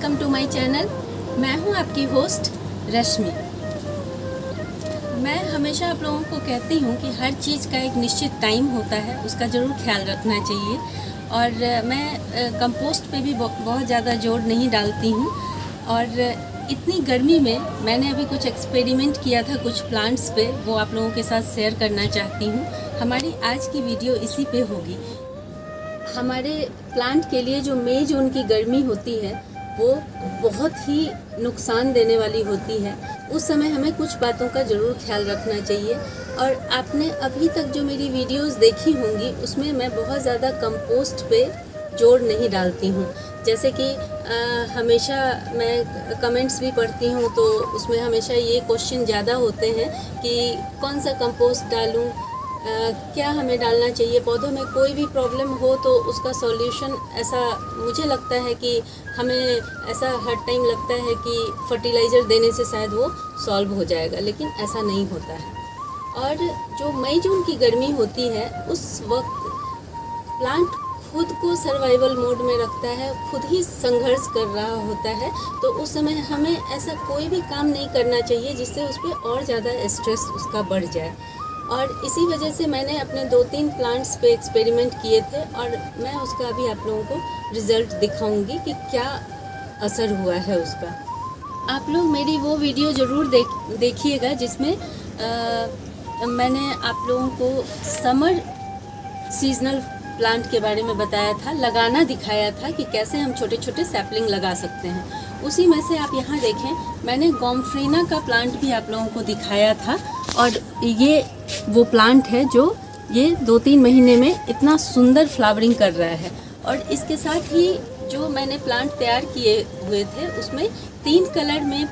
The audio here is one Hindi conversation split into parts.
Welcome to my channel. मैं हूं आपकी होस्ट रश्मि। मैं हमेशा आप लोगों को कहती हूं कि हर चीज़ का एक निश्चित टाइम होता है, उसका ज़रूर ख्याल रखना चाहिए। और मैं कंपोस्ट पे भी बहुत ज़्यादा जोर नहीं डालती हूं। और इतनी गर्मी में मैंने अभी कुछ एक्सपेरिमेंट किया था कुछ प्लांट्स पे, वो आप लोगों के साथ शेयर करना चाहती हूँ। हमारी आज की वीडियो इसी पे होगी। हमारे प्लांट के लिए जो मई जून की गर्मी होती है वो बहुत ही नुकसान देने वाली होती है। उस समय हमें कुछ बातों का ज़रूर ख्याल रखना चाहिए। और आपने अभी तक जो मेरी वीडियोस देखी होंगी उसमें मैं बहुत ज़्यादा कंपोस्ट पे जोर नहीं डालती हूँ। जैसे कि हमेशा मैं कमेंट्स भी पढ़ती हूँ तो उसमें हमेशा ये क्वेश्चन ज़्यादा होते हैं कि कौन सा कंपोस्ट डालूँ, क्या हमें डालना चाहिए। पौधों में कोई भी प्रॉब्लम हो तो उसका सॉल्यूशन ऐसा मुझे लगता है कि हमें ऐसा हर टाइम लगता है कि फर्टिलाइज़र देने से शायद वो सॉल्व हो जाएगा, लेकिन ऐसा नहीं होता है। और जो मई जून की गर्मी होती है उस वक्त प्लांट खुद को सर्वाइवल मोड में रखता है, खुद ही संघर्ष कर रहा होता है। तो उस समय हमें ऐसा कोई भी काम नहीं करना चाहिए जिससे उस पर और ज़्यादा स्ट्रेस उसका बढ़ जाए। और इसी वजह से मैंने अपने 2-3 प्लांट्स पे एक्सपेरिमेंट किए थे और मैं उसका अभी आप लोगों को रिज़ल्ट दिखाऊंगी कि क्या असर हुआ है उसका। आप लोग मेरी वो वीडियो ज़रूर देखिएगा जिसमें मैंने आप लोगों को समर सीजनल प्लांट के बारे में बताया था, लगाना दिखाया था कि कैसे हम छोटे छोटे सैपलिंग लगा सकते हैं। उसी में से आप यहाँ देखें, मैंने गोम्फ्रीना का प्लांट भी आप लोगों को दिखाया था। और ये वो प्लांट है जो ये 2-3 महीने में इतना सुंदर फ्लावरिंग कर रहा है। और इसके साथ ही जो मैंने प्लांट तैयार किए हुए थे उसमें 3 कलर में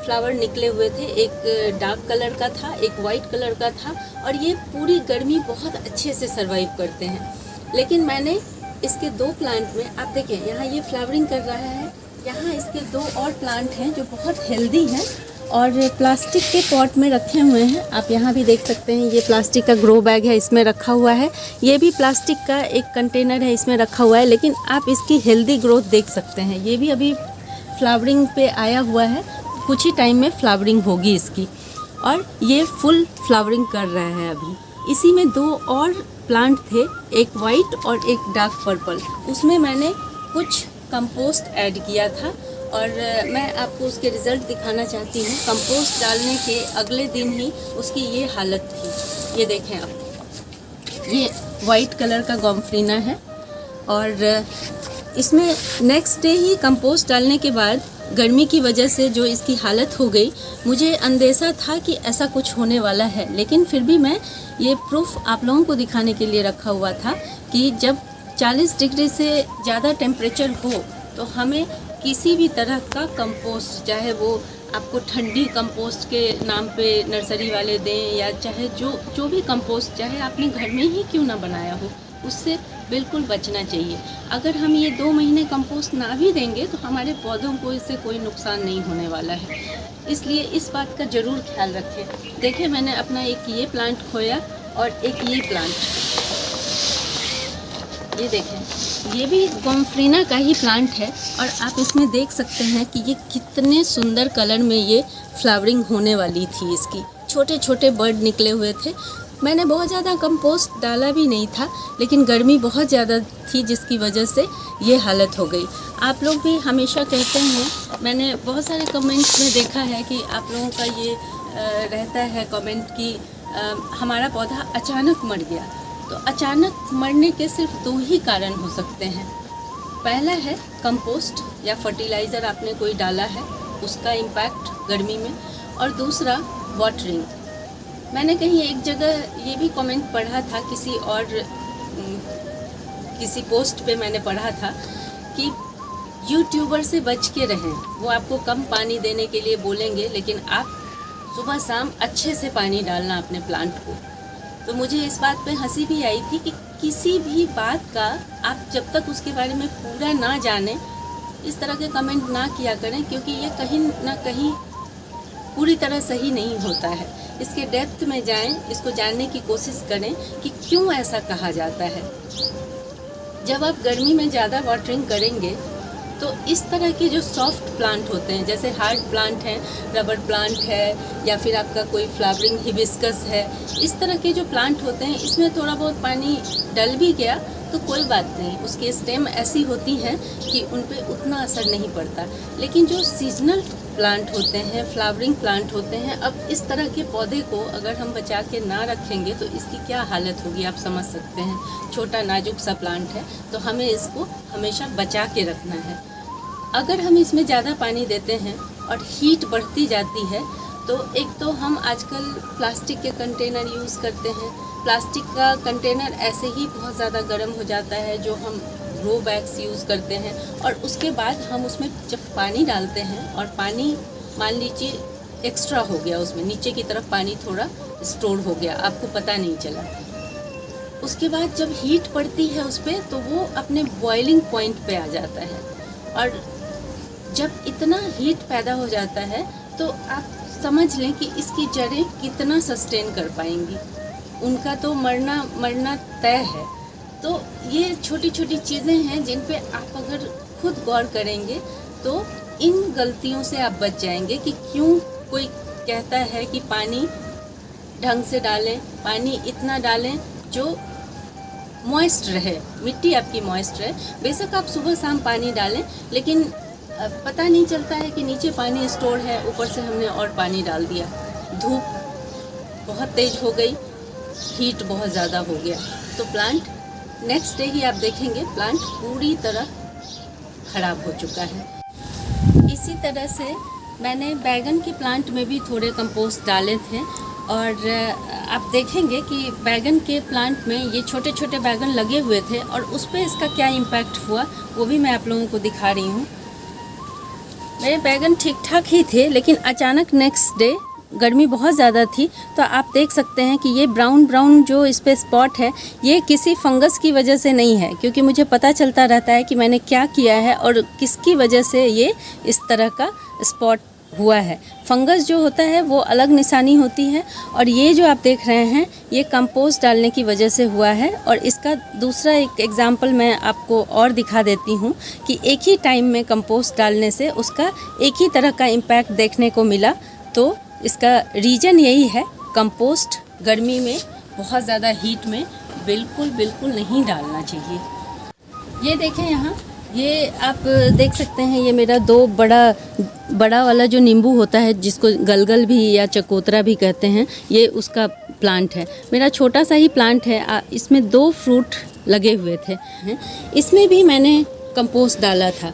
फ्लावर निकले हुए थे। एक डार्क कलर का था, एक वाइट कलर का था। और ये पूरी गर्मी बहुत अच्छे से सर्वाइव करते हैं। लेकिन मैंने इसके 2 प्लांट में, आप देखें यहाँ ये फ्लावरिंग कर रहा है, यहाँ इसके 2 और प्लांट हैं जो बहुत हेल्दी हैं और प्लास्टिक के पॉट में रखे हुए हैं। आप यहाँ भी देख सकते हैं, ये प्लास्टिक का ग्रो बैग है, इसमें रखा हुआ है। ये भी प्लास्टिक का एक कंटेनर है, इसमें रखा हुआ है। लेकिन आप इसकी हेल्दी ग्रोथ देख सकते हैं। ये भी अभी फ्लावरिंग पे आया हुआ है, कुछ ही टाइम में फ्लावरिंग होगी इसकी। और ये फुल फ्लावरिंग कर रहा है अभी। इसी में 2 और प्लांट थे, एक वाइट और एक डार्क पर्पल। उसमें मैंने कुछ कंपोस्ट ऐड किया था और मैं आपको उसके रिज़ल्ट दिखाना चाहती हूँ। कंपोस्ट डालने के अगले दिन ही उसकी ये हालत थी। ये देखें आप, ये वाइट कलर का गोम्फ्रीना है। और इसमें नेक्स्ट डे ही कंपोस्ट डालने के बाद गर्मी की वजह से जो इसकी हालत हो गई, मुझे अंदेशा था कि ऐसा कुछ होने वाला है। लेकिन फिर भी मैं ये प्रूफ आप लोगों को दिखाने के लिए रखा हुआ था कि जब 40 डिग्री से ज़्यादा टेम्परेचर हो तो हमें किसी भी तरह का कंपोस्ट, चाहे वो आपको ठंडी कंपोस्ट के नाम पे नर्सरी वाले दें या चाहे जो भी कंपोस्ट चाहे आपने घर में ही क्यों ना बनाया हो, उससे बिल्कुल बचना चाहिए। अगर हम ये 2 महीने कंपोस्ट ना भी देंगे तो हमारे पौधों को इससे कोई नुकसान नहीं होने वाला है। इसलिए इस बात का ज़रूर ख्याल रखें। देखिए, मैंने अपना एक ये प्लांट खोया और एक ये प्लांट, ये देखें, ये भी गोम्फ्रीना का ही प्लांट है। और आप इसमें देख सकते हैं कि ये कितने सुंदर कलर में ये फ्लावरिंग होने वाली थी। इसकी छोटे छोटे बर्ड निकले हुए थे। मैंने बहुत ज़्यादा कंपोस्ट डाला भी नहीं था, लेकिन गर्मी बहुत ज़्यादा थी जिसकी वजह से ये हालत हो गई। आप लोग भी हमेशा कहते हैं, मैंने बहुत सारे कमेंट्स में देखा है कि आप लोगों का ये रहता है कमेंट कि हमारा पौधा अचानक मर गया। तो अचानक मरने के सिर्फ 2 ही कारण हो सकते हैं। पहला है कंपोस्ट या फर्टिलाइज़र आपने कोई डाला है, उसका इम्पैक्ट गर्मी में। और दूसरा वाटरिंग। मैंने कहीं एक जगह ये भी कमेंट पढ़ा था, किसी पोस्ट पे मैंने पढ़ा था कि यूट्यूबर से बच के रहें। वो आपको कम पानी देने के लिए बोलेंगे, लेकिन आप सुबह शाम अच्छे से पानी डालना अपने प्लांट को। तो मुझे इस बात पे हंसी भी आई थी कि किसी भी बात का आप जब तक उसके बारे में पूरा ना जाने, इस तरह के कमेंट ना किया करें, क्योंकि ये कहीं ना कहीं पूरी तरह सही नहीं होता है। इसके डेप्थ में जाएं, इसको जानने की कोशिश करें कि क्यों ऐसा कहा जाता है। जब आप गर्मी में ज़्यादा वाटरिंग करेंगे तो इस तरह के जो सॉफ्ट प्लांट होते हैं, जैसे हार्ड प्लांट हैं, रबर प्लांट है या फिर आपका कोई फ्लावरिंग हिबिस्कस है, इस तरह के जो प्लांट होते हैं इसमें थोड़ा बहुत पानी डल भी गया तो कोई बात नहीं, उसकी स्टेम ऐसी होती हैं कि उन पे उतना असर नहीं पड़ता। लेकिन जो सीजनल प्लांट होते हैं, फ्लावरिंग प्लांट होते हैं, अब इस तरह के पौधे को अगर हम बचा के ना रखेंगे तो इसकी क्या हालत होगी आप समझ सकते हैं। छोटा नाजुक सा प्लांट है तो हमें इसको हमेशा बचा के रखना है। अगर हम इसमें ज़्यादा पानी देते हैं और हीट बढ़ती जाती है तो एक तो हम आजकल प्लास्टिक के कंटेनर यूज़ करते हैं। प्लास्टिक का कंटेनर ऐसे ही बहुत ज़्यादा गर्म हो जाता है जो हम ग्रो बैग्स यूज़ करते हैं, और उसके बाद हम उसमें जब पानी डालते हैं और पानी मान लीजिए एक्स्ट्रा हो गया, उसमें नीचे की तरफ पानी थोड़ा स्टोर हो गया, आपको पता नहीं चला। उसके बाद जब हीट पड़ती है उस पर तो वो अपने बॉइलिंग पॉइंट पे आ जाता है, और जब इतना हीट पैदा हो जाता है तो आप समझ लें कि इसकी जड़ें कितना सस्टेन कर पाएंगी, उनका तो मरना तय है। तो ये छोटी छोटी चीज़ें हैं जिन पे आप अगर खुद गौर करेंगे तो इन गलतियों से आप बच जाएंगे कि क्यों कोई कहता है कि पानी ढंग से डालें, पानी इतना डालें जो मॉइस्ट रहे, मिट्टी आपकी मॉइस्ट रहे। बेशक आप सुबह शाम पानी डालें, लेकिन पता नहीं चलता है कि नीचे पानी स्टोर है, ऊपर से हमने और पानी डाल दिया, धूप बहुत तेज़ हो गई, हीट बहुत ज़्यादा हो गया, तो प्लांट नेक्स्ट डे ही आप देखेंगे प्लांट पूरी तरह ख़राब हो चुका है। इसी तरह से मैंने बैगन के प्लांट में भी थोड़े कंपोस्ट डाले थे, और आप देखेंगे कि बैगन के प्लांट में ये छोटे छोटे बैगन लगे हुए थे, और उस पर इसका क्या इम्पैक्ट हुआ वो भी मैं आप लोगों को दिखा रही हूँ। मेरे बैगन ठीक ठाक ही थे, लेकिन अचानक नेक्स्ट डे गर्मी बहुत ज़्यादा थी, तो आप देख सकते हैं कि ये ब्राउन ब्राउन जो इस पे स्पॉट है ये किसी फंगस की वजह से नहीं है, क्योंकि मुझे पता चलता रहता है कि मैंने क्या किया है और किसकी वजह से ये इस तरह का स्पॉट हुआ है। फंगस जो होता है वो अलग निशानी होती है, और ये जो आप देख रहे हैं ये कंपोस्ट डालने की वजह से हुआ है। और इसका दूसरा एक एग्जांपल मैं आपको और दिखा देती हूँ कि एक ही टाइम में कंपोस्ट डालने से उसका एक ही तरह का इम्पैक्ट देखने को मिला। तो इसका रीज़न यही है, कंपोस्ट गर्मी में बहुत ज़्यादा हीट में बिल्कुल नहीं डालना चाहिए। ये देखें यहाँ, ये आप देख सकते हैं, ये मेरा दो बड़ा वाला जो नींबू होता है जिसको गलगल भी या चकोतरा भी कहते हैं, ये उसका प्लांट है। मेरा छोटा सा ही प्लांट है, इसमें 2 फ्रूट लगे हुए थे। इसमें भी मैंने कंपोस्ट डाला था,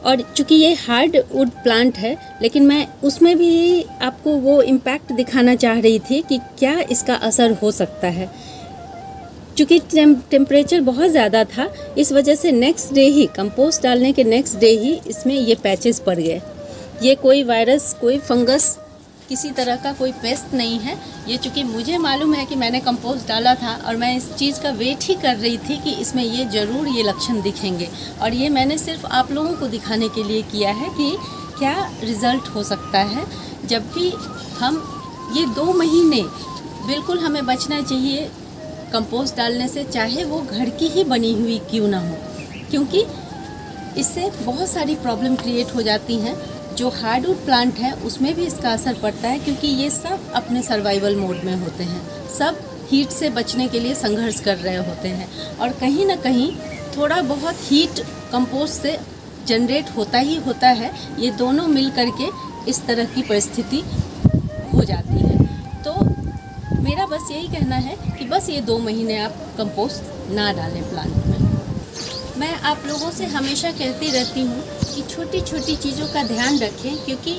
और चूँकि ये हार्ड वुड प्लांट है, लेकिन मैं उसमें भी आपको वो इम्पैक्ट दिखाना चाह रही थी कि क्या इसका असर हो सकता है। चूँकि टेम्परेचर बहुत ज़्यादा था, इस वजह से नेक्स्ट डे ही, कंपोस्ट डालने के नेक्स्ट डे ही इसमें ये पैचेस पड़ गए। ये कोई वायरस, कोई फंगस, किसी तरह का कोई पेस्ट नहीं है। ये चूँकि मुझे मालूम है कि मैंने कंपोस्ट डाला था, और मैं इस चीज़ का वेट ही कर रही थी कि इसमें ये ज़रूर ये लक्षण दिखेंगे, और ये मैंने सिर्फ आप लोगों को दिखाने के लिए किया है कि क्या रिज़ल्ट हो सकता है। जबकि हम ये 2 महीने बिल्कुल हमें बचना चाहिए कंपोस्ट डालने से, चाहे वो घर की ही बनी हुई क्यों ना हो, क्योंकि इससे बहुत सारी प्रॉब्लम क्रिएट हो जाती हैं। जो हार्डवुड प्लांट है उसमें भी इसका असर पड़ता है, क्योंकि ये सब अपने सर्वाइवल मोड में होते हैं, सब हीट से बचने के लिए संघर्ष कर रहे होते हैं, और कहीं ना कहीं थोड़ा बहुत हीट कंपोस्ट से जनरेट होता ही होता है। ये दोनों मिल करके इस तरह की परिस्थिति हो जाती है। तो मेरा बस यही कहना है कि बस ये 2 महीने आप कंपोस्ट ना डालें प्लांट में। मैं आप लोगों से हमेशा कहती रहती हूँ कि छोटी छोटी चीज़ों का ध्यान रखें, क्योंकि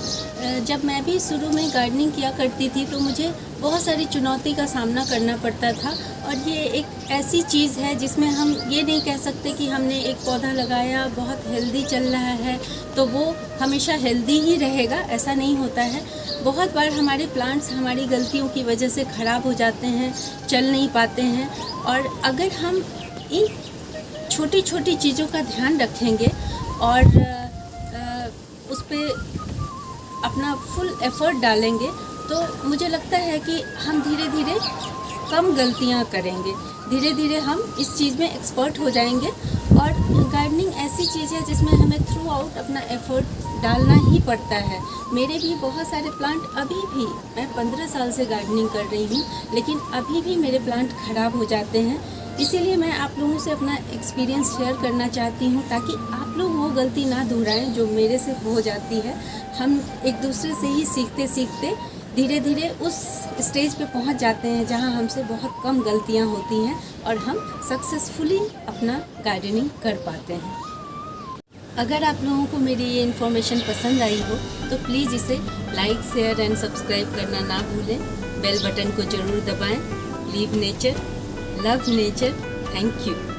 जब मैं भी शुरू में गार्डनिंग किया करती थी तो मुझे बहुत सारी चुनौती का सामना करना पड़ता था। और ये एक ऐसी चीज़ है जिसमें हम ये नहीं कह सकते कि हमने एक पौधा लगाया, बहुत हेल्दी चल रहा है तो वो हमेशा हेल्दी ही रहेगा, ऐसा नहीं होता है। बहुत बार हमारे प्लांट्स हमारी गलतियों की वजह से ख़राब हो जाते हैं, चल नहीं पाते हैं। और अगर हम इन छोटी छोटी चीज़ों का ध्यान रखेंगे और उस पर अपना फुल एफर्ट डालेंगे तो मुझे लगता है कि हम धीरे धीरे कम गलतियां करेंगे, धीरे धीरे हम इस चीज़ में एक्सपर्ट हो जाएंगे। और गार्डनिंग ऐसी ऐसी चीज़ है जिसमें हमें थ्रू आउट अपना एफर्ट डालना ही पड़ता है। मेरे भी बहुत सारे प्लांट अभी भी, मैं 15 साल से गार्डनिंग कर रही हूँ, लेकिन अभी भी मेरे प्लांट ख़राब हो जाते हैं। इसीलिए मैं आप लोगों से अपना एक्सपीरियंस शेयर करना चाहती हूँ, ताकि आप लोग वो गलती ना दोहराएं जो मेरे से हो जाती है। हम एक दूसरे से ही सीखते सीखते धीरे धीरे उस स्टेज पे पहुँच जाते हैं जहाँ हमसे बहुत कम गलतियाँ होती हैं और हम सक्सेसफुली अपना गार्डनिंग कर पाते हैं। अगर आप लोगों को मेरी ये इन्फॉर्मेशन पसंद आई हो तो प्लीज़ इसे लाइक, शेयर एंड सब्सक्राइब करना ना भूलें। बेल बटन को ज़रूर दबाएं। Leave nature, love nature. Thank you.